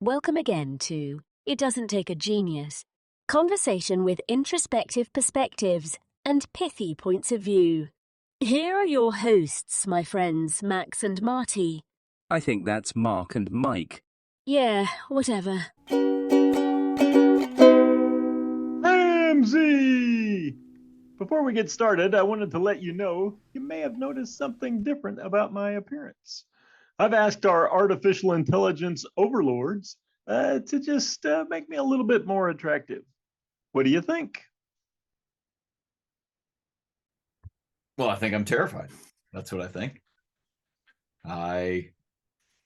Welcome again to It Doesn't Take a Genius, conversation with introspective perspectives and pithy points of view. Here are your hosts, my friends Max and Marty. I think that's Mark and Mike. Yeah, whatever. Ramsey! Before we get started, I wanted to let you know you may have noticed something different about my appearance. I've asked our artificial intelligence overlords to just make me a little bit more attractive. What do you think? Well, I think I'm terrified. That's what I think.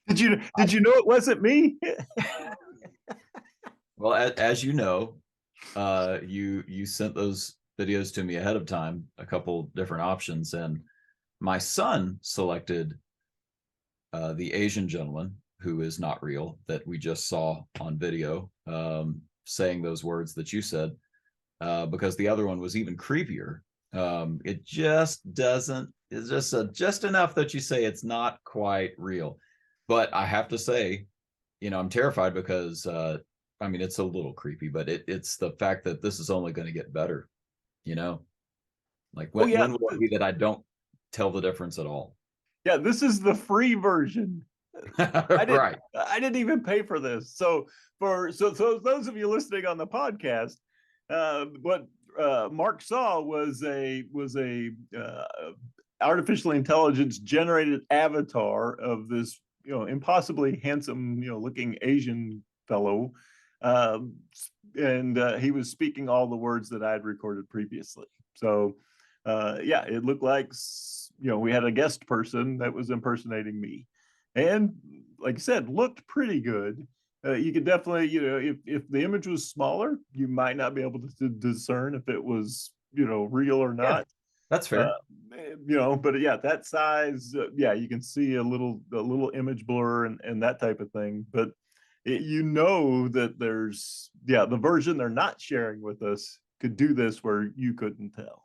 Did you know it wasn't me? Well, as you know, you sent those videos to me ahead of time, a couple different options, and my son selected the Asian gentleman who is not real that we just saw on video, saying those words that you said, because the other one was even creepier. It just doesn't. It's just enough that you say it's not quite real. But I have to say, I'm terrified because it's a little creepy, but it's the fact that this is only going to get better. Like when will it be that I don't tell the difference at all? Yeah, this is the free version. Right. I didn't even pay for this. So those of you listening on the podcast, what Mark saw was a artificial intelligence generated avatar of this impossibly handsome looking Asian fellow, and he was speaking all the words that I had recorded previously. So it looked like we had a guest person that was impersonating me, and like I said, looked pretty good. You could definitely, if the image was smaller, you might not be able to discern if it was, real or not. Yeah, that's fair. But yeah, that size, you can see a little image blur and that type of thing. But that there's, the version they're not sharing with us could do this where you couldn't tell.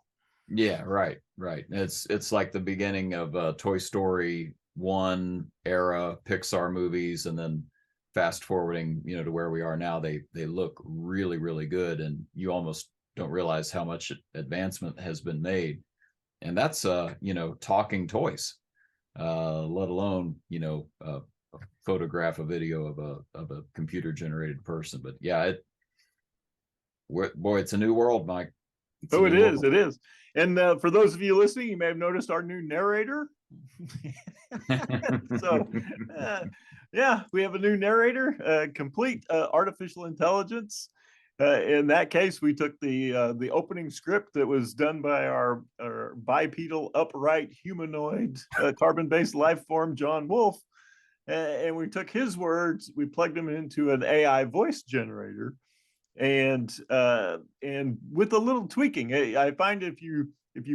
Yeah, right. It's like the beginning of Toy Story 1 era Pixar movies, and then fast forwarding, to where we are now, they look really, really good, and you almost don't realize how much advancement has been made. And that's talking toys, let alone a photograph, a video of a computer generated person. But yeah, it's a new world, Mike. It is. And for those of you listening, you may have noticed our new narrator. So, we have a new narrator, complete artificial intelligence. In that case, we took the opening script that was done by our bipedal, upright, humanoid, carbon-based life form, John Wolfe, and we took his words, we plugged them into an AI voice generator. And with a little tweaking, I find if you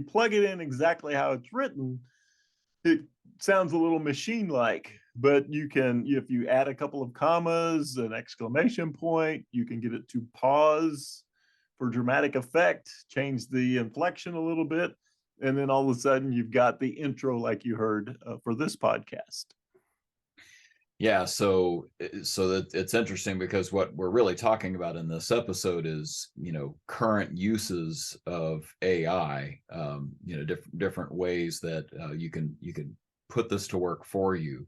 plug it in exactly how it's written, it sounds a little machine-like. But you can, if you add a couple of commas, an exclamation point, you can get it to pause for dramatic effect, change the inflection a little bit, and then all of a sudden you've got the intro like you heard for this podcast. Yeah, so that it's interesting because what we're really talking about in this episode is, current uses of AI, different ways that you can put this to work for you.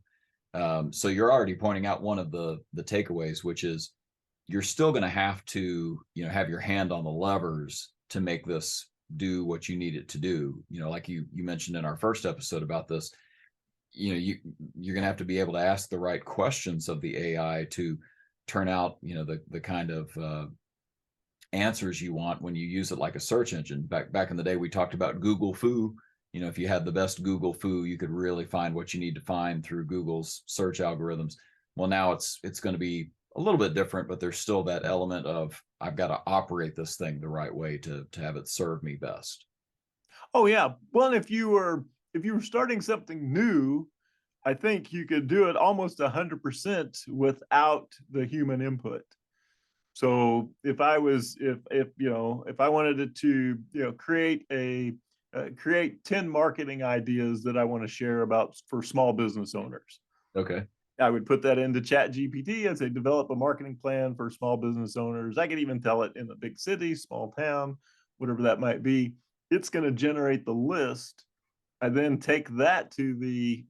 So you're already pointing out one of the takeaways, which is you're still going to have to, have your hand on the levers to make this do what you need it to do. Like you mentioned in our first episode about this. You're going to have to be able to ask the right questions of the AI to turn out, the kind of answers you want when you use it like a search engine. Back in the day, we talked about Google Foo. If you had the best Google Foo, you could really find what you need to find through Google's search algorithms. Well, now it's going to be a little bit different, but there's still that element of I've got to operate this thing the right way to have it serve me best. Oh yeah. Well, if you were starting something new, I think you could do it almost 100% without the human input. So if I wanted it to, create 10 marketing ideas that I want to share about for small business owners. Okay. I would put that into Chat GPT and say, develop a marketing plan for small business owners. I could even tell it in a big city, small town, whatever that might be. It's going to generate the list. I then take that to the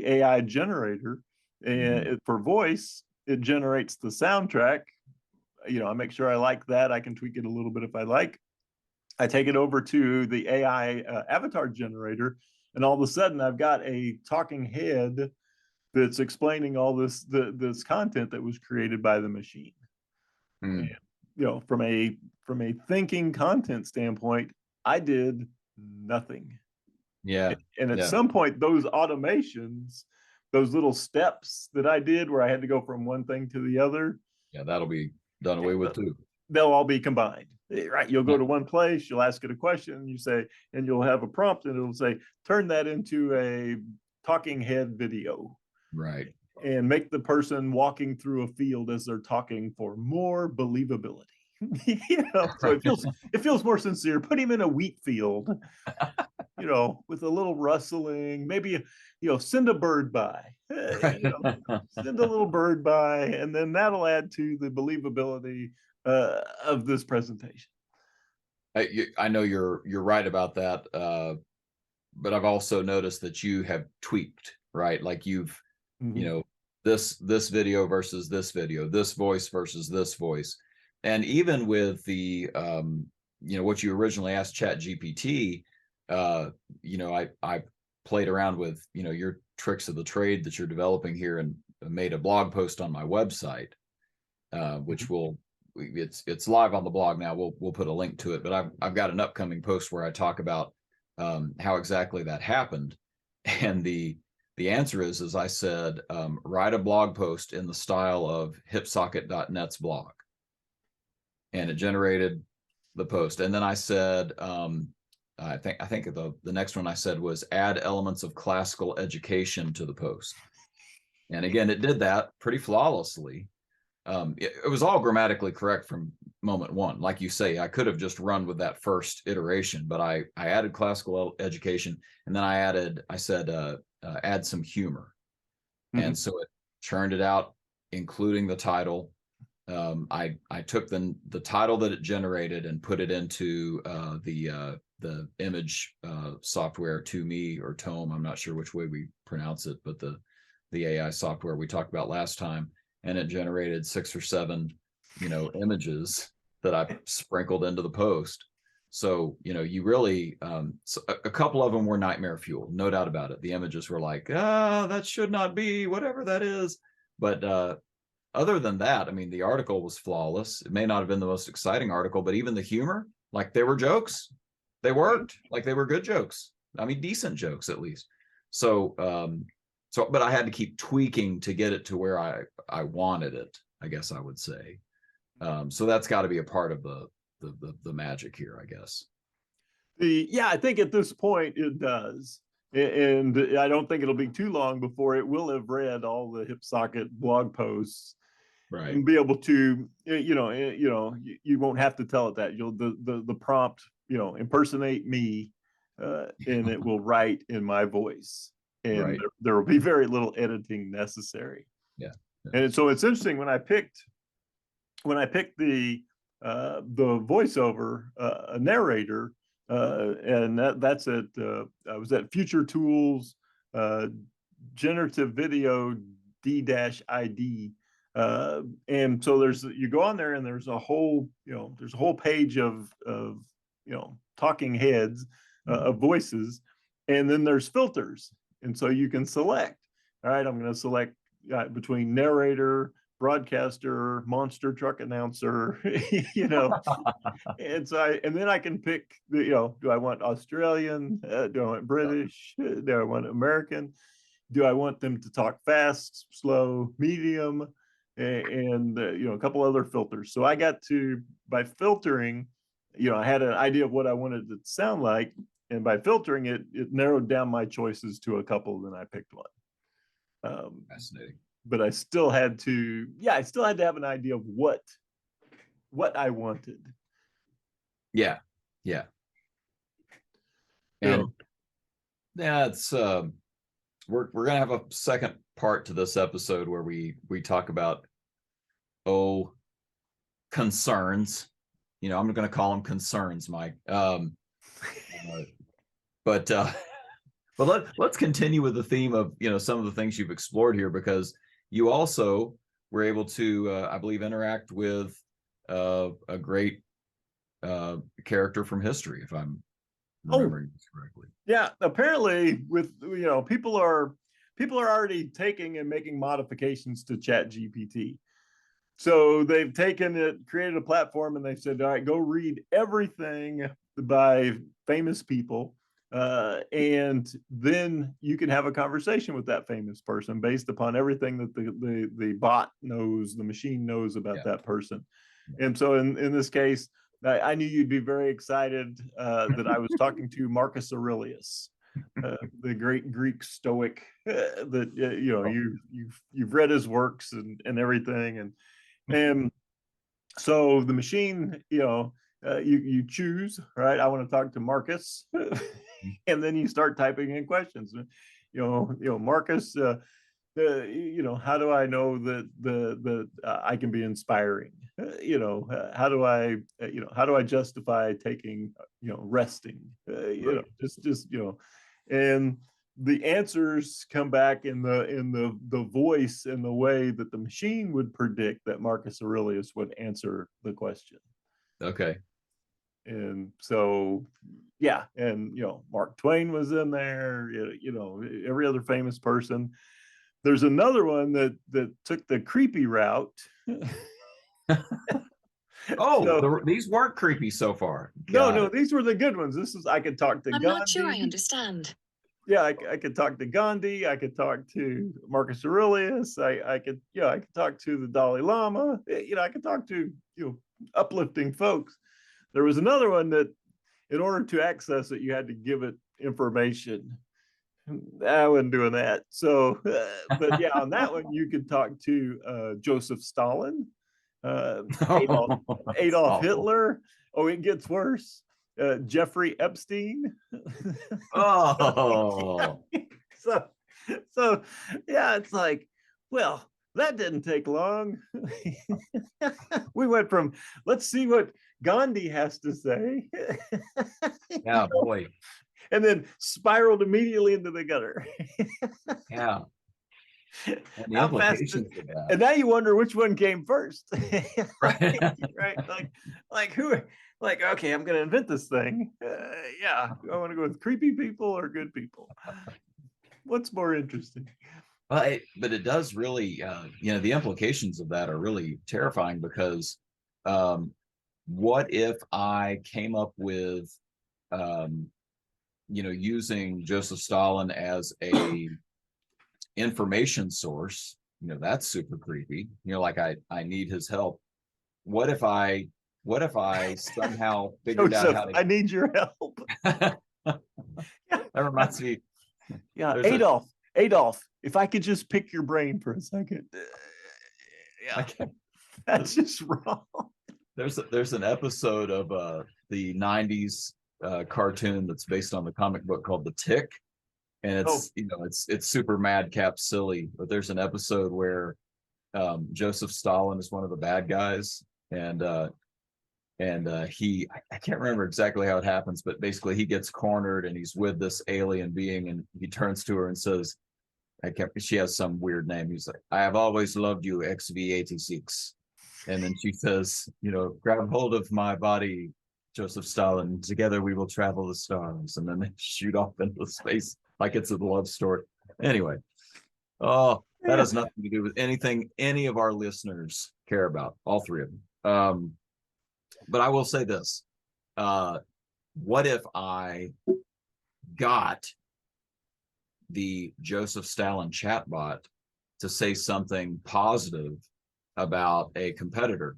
AI generator, and for voice, it generates the soundtrack. I make sure I like that. I can tweak it a little bit if I like. I take it over to the AI avatar generator, and all of a sudden I've got a talking head that's explaining all this content that was created by the machine. And, from a thinking content standpoint, I did nothing. Yeah. And at some point, those automations, those little steps that I did where I had to go from one thing to the other, that'll be done away with too. They'll all be combined, right? You'll go to one place, you'll ask it a question, you say, and you'll have a prompt, and it'll say, turn that into a talking head video. Right. And make the person walking through a field as they're talking for more believability. So it feels more sincere. Put him in a wheat field, with a little rustling, maybe, send a bird by, send a little bird by, and then that'll add to the believability of this presentation. I know you're right about that, but I've also noticed that you have tweaked, right? Like you've, this video versus this video, this voice versus this voice, and even with the, what you originally asked Chat GPT, I played around with, your tricks of the trade that you're developing here, and made a blog post on my website, which it's live on the blog now. We'll put a link to it, but I've got an upcoming post where I talk about how exactly that happened. And the answer is, as I said, write a blog post in the style of hipsocket.net's blog. And it generated the post. And then I said, I think the next one I said was add elements of classical education to the post. And again, it did that pretty flawlessly. It was all grammatically correct from moment one. Like you say, I could have just run with that first iteration, but I added classical education, and then I said, add some humor. And so it churned it out, including the title. I took the title that it generated and put it into the image software, To-Me or Tome. I'm not sure which way we pronounce it, but the AI software we talked about last time. And it generated 6 or 7, images that I sprinkled into the post. So, you really, a couple of them were nightmare fuel, no doubt about it. The images were like, that should not be, whatever that is. But other than that, I mean, the article was flawless. It may not have been the most exciting article, but even the humor, like they were jokes. They worked, like they were good jokes. I mean, decent jokes at least. So, but I had to keep tweaking to get it to where I wanted it, I guess I would say. So that's got to be a part of the magic here, I guess. I think at this point it does. And I don't think it'll be too long before it will have read all the HipSocket blog posts, right, and be able to, you won't have to tell it that. You'll the prompt, impersonate me, and it will write in my voice. And there will be very little editing necessary. Yeah. And so it's interesting when I picked the voiceover narrator, and that's at I was at Future Tools, generative video D-ID, and so you go on there and there's a whole page of talking heads of voices, and then there's filters. And so you can select, all right, I'm going to select between narrator, broadcaster, monster truck announcer, and then I can pick, do I want Australian? Do I want British? Do I want American? Do I want them to talk fast, slow, medium, and a couple other filters. So I got to, by filtering, I had an idea of what I wanted it to sound like. And by filtering it, it narrowed down my choices to a couple, then I picked one. Fascinating. But I still had to have an idea of what I wanted. Yeah. And it's we're gonna have a second part to this episode where we talk about concerns. I'm going to call them concerns, Mike. But let's continue with the theme of some of the things you've explored here, because you also were able to I believe interact with a great character from history, if I'm remembering this correctly. Yeah, apparently with people are already taking and making modifications to ChatGPT. So they've taken it, created a platform, and they've said, all right, go read everything by famous people, and then you can have a conversation with that famous person based upon everything that the bot knows, the machine knows about that person. And so in this case, I knew you'd be very excited that I was talking to Marcus Aurelius, the great Greek Stoic. That you've read his works and everything, and so the machine, you choose, right? I want to talk to Marcus, and then you start typing in questions. Marcus. How do I know that I can be inspiring? How do I justify taking, resting? Right. And the answers come back in the voice and the way that the machine would predict that Marcus Aurelius would answer the question. Okay. And so, yeah, and Mark Twain was in there. Every other famous person. There's another one that took the creepy route. These weren't creepy so far. No, these were the good ones. This is, I could talk to Gandhi. I'm not sure I understand. Yeah, I could talk to Gandhi. I could talk to Marcus Aurelius. I could talk to the Dalai Lama. I could talk to uplifting folks. There was another one that, in order to access it, you had to give it information. I wasn't doing that. So, but yeah, on that one, you could talk to Joseph Stalin, Adolf Hitler. Oh, it gets worse. Jeffrey Epstein. Oh. So yeah, it's like, well, that didn't take long. We went from, let's see what Gandhi has to say. Yeah, boy. And then spiraled immediately into the gutter. Yeah. And the How fast implications of that. and now you wonder which one came first. Right. Right? Like who? Like, okay, I'm going to invent this thing. Yeah, I want to go with creepy people or good people. What's more interesting? But it does really, the implications of that are really terrifying, because what if I came up with, using Joseph Stalin as a information source? That's super creepy. Like I need his help. What if I somehow figured Joseph, out how to? I need your help. That reminds me. Yeah, There's Adolf, if I could just pick your brain for a second. Yeah, that's just wrong. There's an episode of the 90s cartoon that's based on the comic book called The Tick, and it's super madcap silly, but there's an episode where Joseph Stalin is one of the bad guys, and he, I can't remember exactly how it happens, but basically he gets cornered and he's with this alien being, and he turns to her and says, she has some weird name. He's like, I have always loved you, XV86. And then she says, grab hold of my body, Joseph Stalin. Together we will travel the stars. And then they shoot off into space like it's a love story. Anyway, that has nothing to do with anything any of our listeners care about, all three of them. But I will say this. What if I got the Joseph Stalin chatbot to say something positive about a competitor,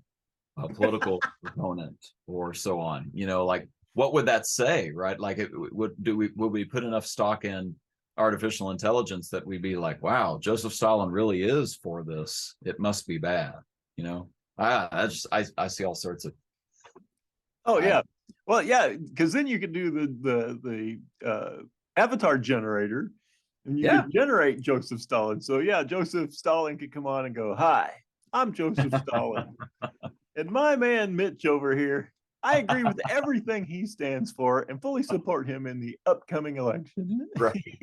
a political opponent, or so on? Like, what would that say, right? Like, would we put enough stock in artificial intelligence that we'd be like, wow, Joseph Stalin really is for this, it must be bad? I see all sorts of. Oh yeah, well yeah, because then you could do the avatar generator, And you could generate Joseph Stalin. So yeah, Joseph Stalin could come on and go, "Hi, I'm Joseph Stalin. And my man Mitch over here, I agree with everything he stands for and fully support him in the upcoming election." Right.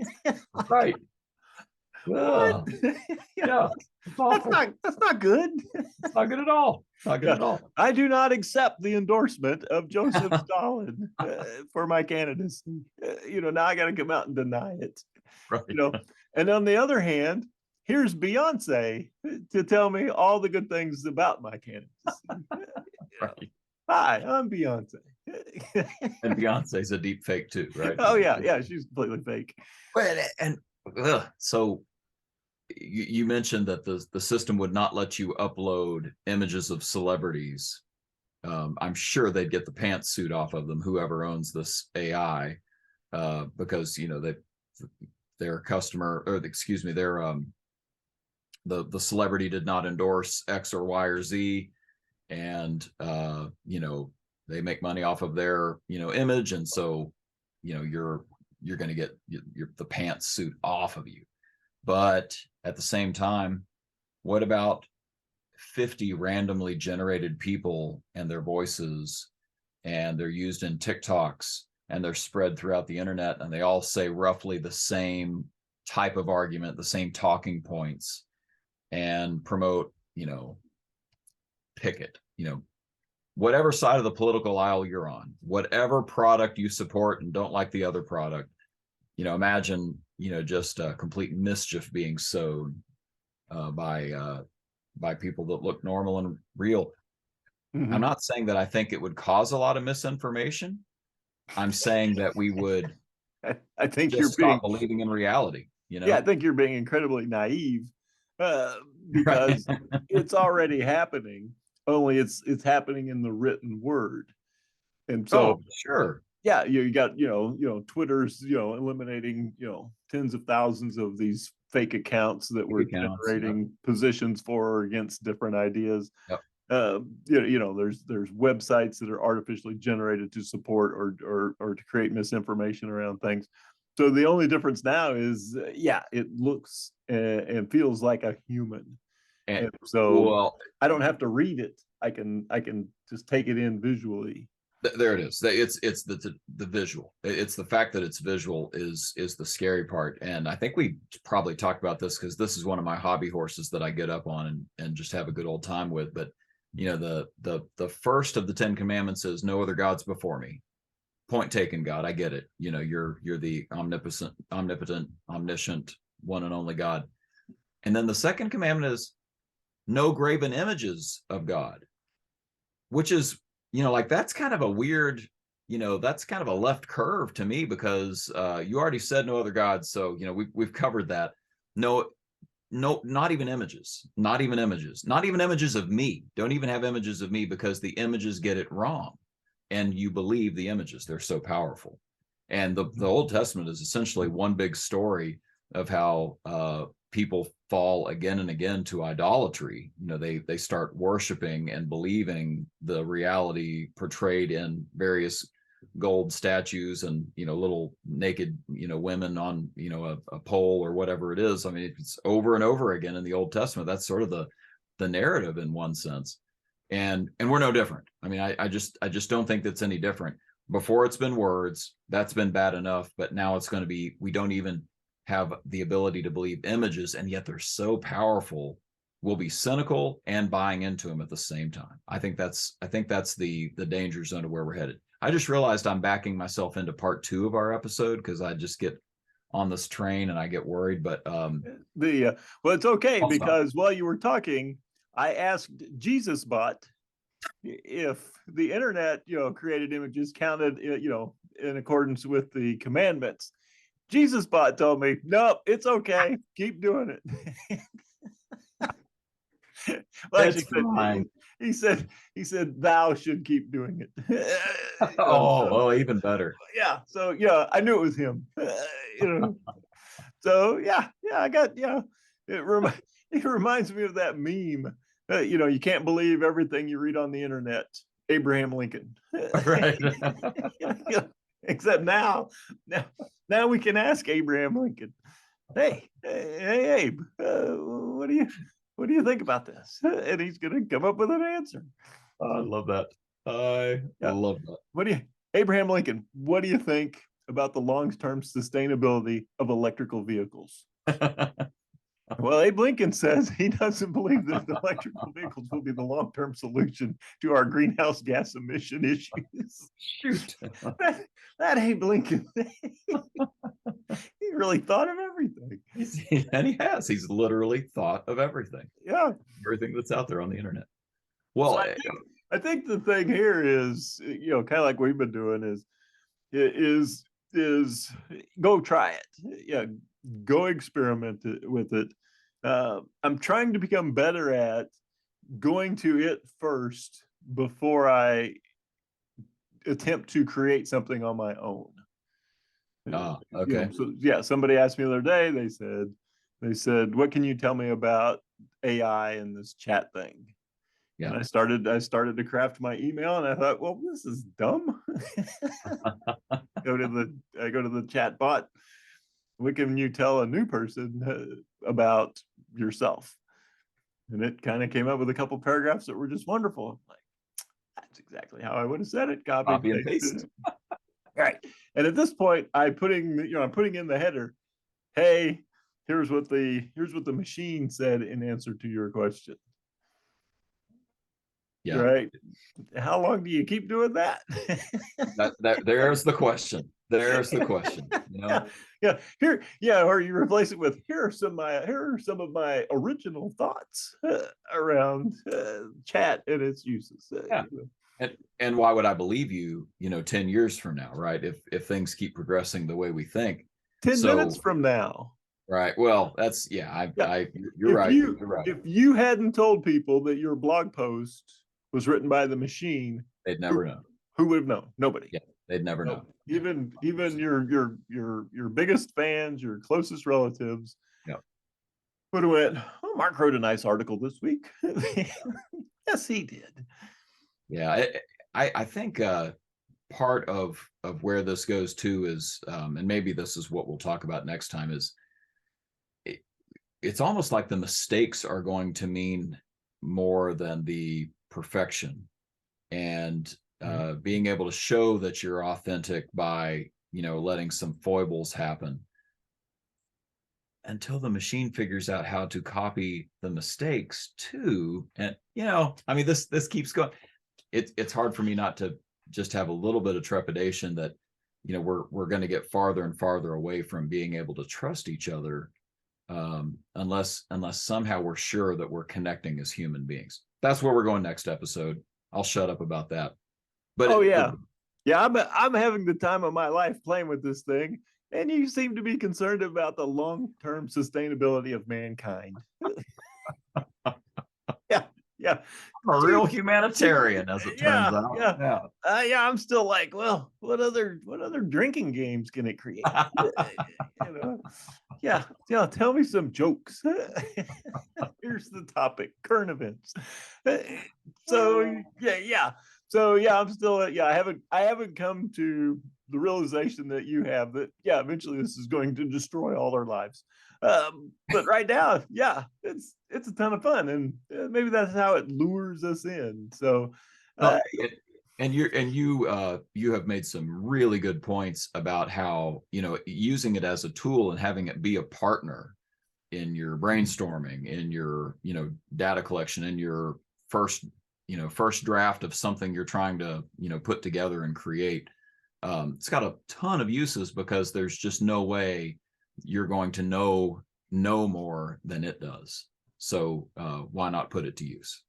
Right. What? Yeah. That's not good. It's not good at all. Not good at all. I do not accept the endorsement of Joseph Stalin for my candidacy. Now I got to come out and deny it. Right. And on the other hand, here's Beyonce to tell me all the good things about my candidacy. Right. Hi, I'm Beyonce. And Beyonce's a deep fake too, right? Oh yeah, she's completely fake. So you mentioned that the system would not let you upload images of celebrities. I'm sure they'd get the pantsuit off of them, whoever owns this AI, because their customer, or excuse me, their the celebrity did not endorse X or Y or Z, and they make money off of their image, and so you're going to get the pantsuit off of you. But at the same time, what about 50 randomly generated people and their voices, and they're used in TikToks, and they're spread throughout the internet, and they all say roughly the same type of argument, the same talking points, and promote, pick it, whatever side of the political aisle you're on, whatever product you support and don't like the other product, imagine, just complete mischief being sowed by people that look normal and real. Mm-hmm. I'm not saying that I think it would cause a lot of misinformation. I'm saying that we would I think you're stop believing in reality. Yeah, I think you're being incredibly naive because it's already happening, only it's happening in the written word. And so sure. Yeah, you got Twitter's eliminating tens of thousands of these fake accounts that were generating positions for or against different ideas. Yep. There's websites that are artificially generated to support or to create misinformation around things. So the only difference now is it looks and feels like a human, and so I don't have to read it. I can just take it in visually. There it is. It's the visual. It's the fact that it's visual is the scary part. And I think we probably talked about this because this is one of my hobby horses that I get up on and just have a good old time with. But the first of the 10 commandments is no other gods before me. Point taken, God. I get it. You're the omnipotent, omniscient, one and only God. And then the second commandment is no graven images of God, which is that's kind of a weird, that's kind of a left curve to me, because you already said no other gods. So, we've covered that. No, not even images, not even images of me. Don't even have images of me, because the images get it wrong. And you believe the images, they're so powerful. And the Old Testament is essentially one big story of how people fall again and again to idolatry. They start worshiping and believing the reality portrayed in various gold statues and little naked women on a pole or whatever it is. I mean, it's over and over again in the Old Testament. That's sort of the narrative in one sense, and we're no different. I mean, I just don't think that's any different. Before, it's been words, that's been bad enough, but now it's going to be, we don't even have the ability to believe images, and yet they're so powerful, we'll be cynical and buying into them at the same time. I think that's the danger zone of where we're headed. I just realized I'm backing myself into part 2 of our episode because I just get on this train and I get worried. But well, it's okay, because while you were talking, I asked Jesus Bot if the internet created images counted in accordance with the commandments. Jesus Bot told me, nope, it's okay. Keep doing it. Well, actually, he said, thou should keep doing it. Even better. Yeah. So I knew it was him. So I got it reminds me of that meme. You can't believe everything you read on the internet. Abraham Lincoln. Right. Except now we can ask Abraham Lincoln. hey, Abe, what do you think about this? And he's going to come up with an answer. I love that. I love that. What do you, Abraham Lincoln? What do you think about the long-term sustainability of electrical vehicles? Well, Abe Lincoln says he doesn't believe that electrical vehicles will be the long-term solution to our greenhouse gas emission issues. Shoot. that Abe Lincoln, he really thought of everything. And he has. He's literally thought of everything. Yeah. Everything that's out there on the internet. Well, so I think the thing here is, kind of like we've been doing is go try it. Yeah, go experiment with it. I'm trying to become better at going to it first before I attempt to create something on my own. Okay. So yeah, somebody asked me the other day, they said, what can you tell me about AI and this chat thing? Yeah. And I started to craft my email, and I thought, well, this is dumb. I go to the chat bot. What can you tell a new person about yourself? And it kind of came up with a couple paragraphs that were just wonderful. I'm like, that's exactly how I would have said it. Copy and paste. Right. And at this point, I'm putting in the header, hey, here's what the machine said in answer to your question. Yeah. Right. How long do you keep doing that? There's the question. There's the question. Or you replace it with, here are some of my original thoughts around chat and its uses. And why would I believe you, 10 years from now, right? If things keep progressing the way we think. 10 minutes from now. Right. Well, that's you're right. You're right. If you hadn't told people that your blog post was written by the machine, they'd never know. Who would have known? Nobody. Yeah, they'd never know. Even your biggest fans, your closest relatives, would have went, oh, Mark wrote a nice article this week. Yes, he did. Yeah, I think part of where this goes to is, and maybe this is what we'll talk about next time, is it's almost like the mistakes are going to mean more than the perfection, and being able to show that you're authentic by letting some foibles happen until the machine figures out how to copy the mistakes too. And this keeps going. It's hard for me not to just have a little bit of trepidation that we're going to get farther and farther away from being able to trust each other, unless somehow we're sure that we're connecting as human beings. That's where we're going next episode. I'll shut up about that. But I'm having the time of my life playing with this thing, and you seem to be concerned about the long-term sustainability of mankind. Yeah. I'm a real humanitarian, as it turns out. I'm still like, well, what other drinking games can it create? Tell me some jokes. Here's the topic: current events. I'm still I haven't come to the realization that you have that eventually this is going to destroy all our lives. But right now, it's a ton of fun, and maybe that's how it lures us in. So, you have made some really good points about how using it as a tool and having it be a partner in your brainstorming, in your data collection, in your first draft of something you're trying to put together and create. It's got a ton of uses because there's just no way you're going to know more than it does. So why not put it to use?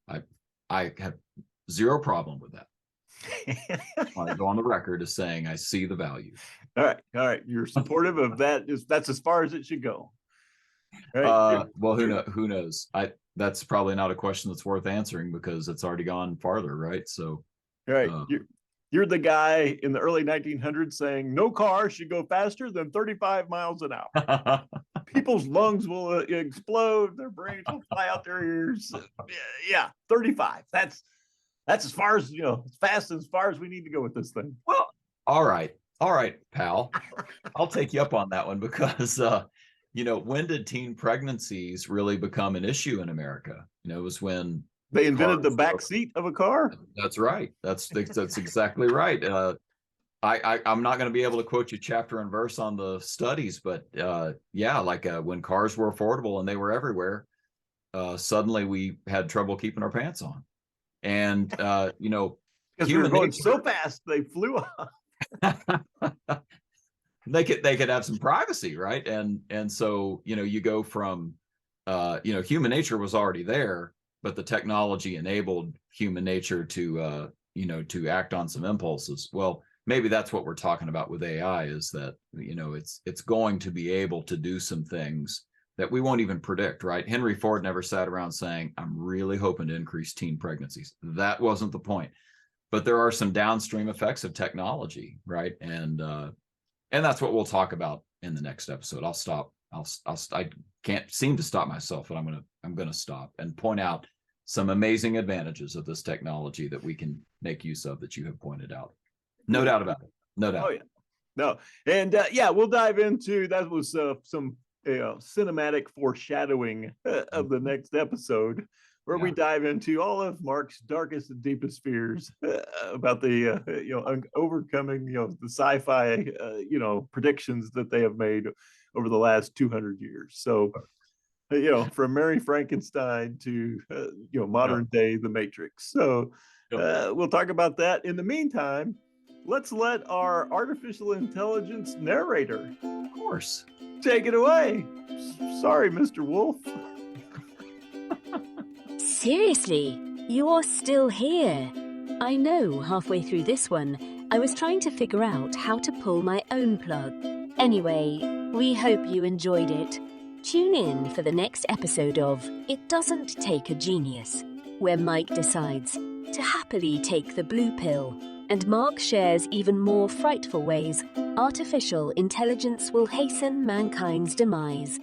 I have zero problem with that. I want to go on the record as saying I see the value. All right. You're supportive of that. That's as far as it should go. Right? Well, who knows? That's probably not a question that's worth answering because it's already gone farther, right? So, right. You're the guy in the early 1900s saying no car should go faster than 35 miles an hour. People's lungs will explode. Their brains will fly out their ears. 35. That's as far as, as fast as far as we need to go with this thing. Well, all right, pal. I'll take you up on that one because when did teen pregnancies really become an issue in America? It was when they invented the back seat of a car. That's right. That's exactly right. I'm not going to be able to quote you chapter and verse on the studies, but when cars were affordable and they were everywhere, suddenly we had trouble keeping our pants on. And because we were going so fast they flew off. they could have some privacy, right? And so you go from human nature was already there, but the technology enabled human nature to to act on some impulses. Well, maybe that's what we're talking about with AI, is that it's going to be able to do some things that we won't even predict, right? Henry Ford never sat around saying, I'm really hoping to increase teen pregnancies. That wasn't the point. But there are some downstream effects of technology, right? And that's what we'll talk about in the next episode. I'll stop. I can't seem to stop myself, but I'm gonna stop and point out some amazing advantages of this technology that we can make use of, that you have pointed out. No doubt about it. No doubt. Oh yeah. No. And we'll dive into that. Was some cinematic foreshadowing of the next episode, where we dive into all of Mark's darkest and deepest fears about the overcoming the sci-fi predictions that they have made over the last 200 years. So from Mary Frankenstein to modern day The Matrix. So we'll talk about that. In the meantime, let's let our artificial intelligence narrator, of course, take it away. Sorry, Mr. Wolf. Seriously, you're still here. I know halfway through this one, I was trying to figure out how to pull my own plug. Anyway, we hope you enjoyed it. Tune in for the next episode of It Doesn't Take a Genius, where Mike decides to happily take the blue pill, and Mark shares even more frightful ways artificial intelligence will hasten mankind's demise.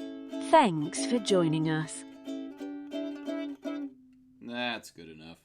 Thanks for joining us. That's good enough.